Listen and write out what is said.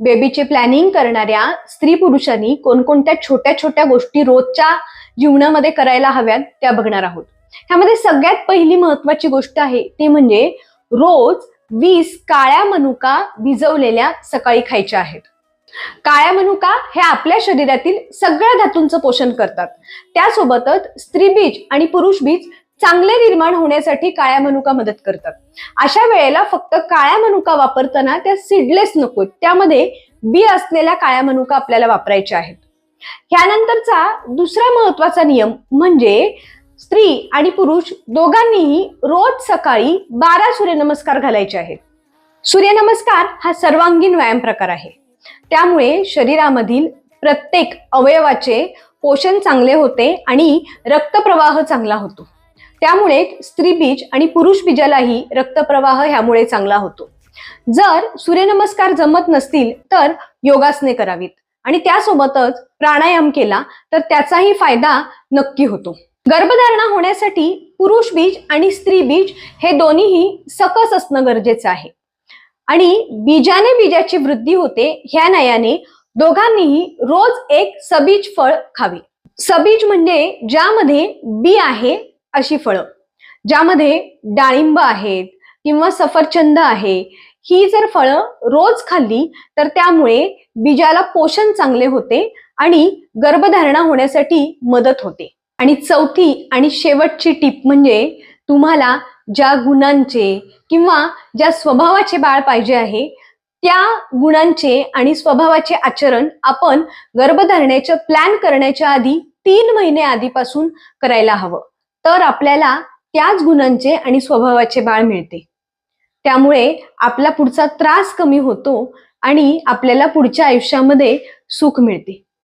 बेबीचे planning करणाऱ्या स्त्री पुरुषांनी कोणकोणत्या छोट्या छोट्या गोष्टी रोजच्या जीवनामध्ये करायला हव्यात त्या बघणार आहोत. ह्यामध्ये सगळ्यात पहिली महत्वाची गोष्ट आहे ती म्हणजे रोज 20 काळ्या मनुका भिजवलेल्या सकाळी खायच्या आहेत. काळ्या मनुका हे आपल्या शरीरातील सगळ्या धातूंचं पोषण करतात. त्यासोबतच स्त्रीबीज आणि पुरुष बीज चांगले निर्माण होण्यासाठी काळ्या मनुका मदत करतात. अशा वेळेला फक्त काळ्या मनुका वापरताना त्या सीडलेस नकोत, त्यामध्ये बी असलेल्या काळ्या मनुका आपल्याला वापरायच्या आहेत. ह्यानंतरचा दुसरा महत्वाचा नियम म्हणजे स्त्री आणि पुरुष दोघांनीही रोज सकाळी 12 सूर्यनमस्कार घालायचे आहेत. सूर्यनमस्कार हा सर्वांगीण व्यायाम प्रकार आहे. त्यामुळे शरीरामधील प्रत्येक अवयवाचे पोषण चांगले होते आणि रक्तप्रवाह चांगला होतो. त्यामुळे स्त्रीबीज आणि पुरुष बीजालाही रक्तप्रवाह ह्यामुळे चांगला होतो. जर सूर्यनमस्कार जमत नसतील तर योगासने करावीत आणि त्यासोबतच प्राणायाम केला तर त्याचाही फायदा नक्की होतो. गर्भधारणा होण्यासाठी पुरुष बीज आणि स्त्री बीज हे दोन्हीही सकस असणं गरजेचं आहे आणि बीजाने बीजाची वृद्धी होते ह्या न्यायाने दोघांनीही रोज एक सबीज फळ खावे. सबीज म्हणजे ज्यामध्ये बी आहे अशी फळं, ज्यामध्ये डाळिंब आहेत किंवा सफरचंद आहे. ही जर फळं रोज खाल्ली तर त्यामुळे बीजाला पोषण चांगले होते आणि गर्भधारणा होण्यासाठी मदत होते. आणि चौथी आणि शेवटची टीप म्हणजे तुम्हाला ज्या गुणांचे किंवा ज्या स्वभावाचे बाळ पाहिजे आहे त्या गुणांचे आणि स्वभावाचे आचरण आपण गर्भधारणेचं प्लॅन करण्याच्या आधी 3 महिने आधीपासून करायला हवं, तर आपल्याला त्याच गुणांचे आणि स्वभावाचे बाळ मिळते. त्यामुळे आपला पुढचा त्रास कमी होतो आणि आपल्याला पुढच्या आयुष्यामध्ये सुख मिळते.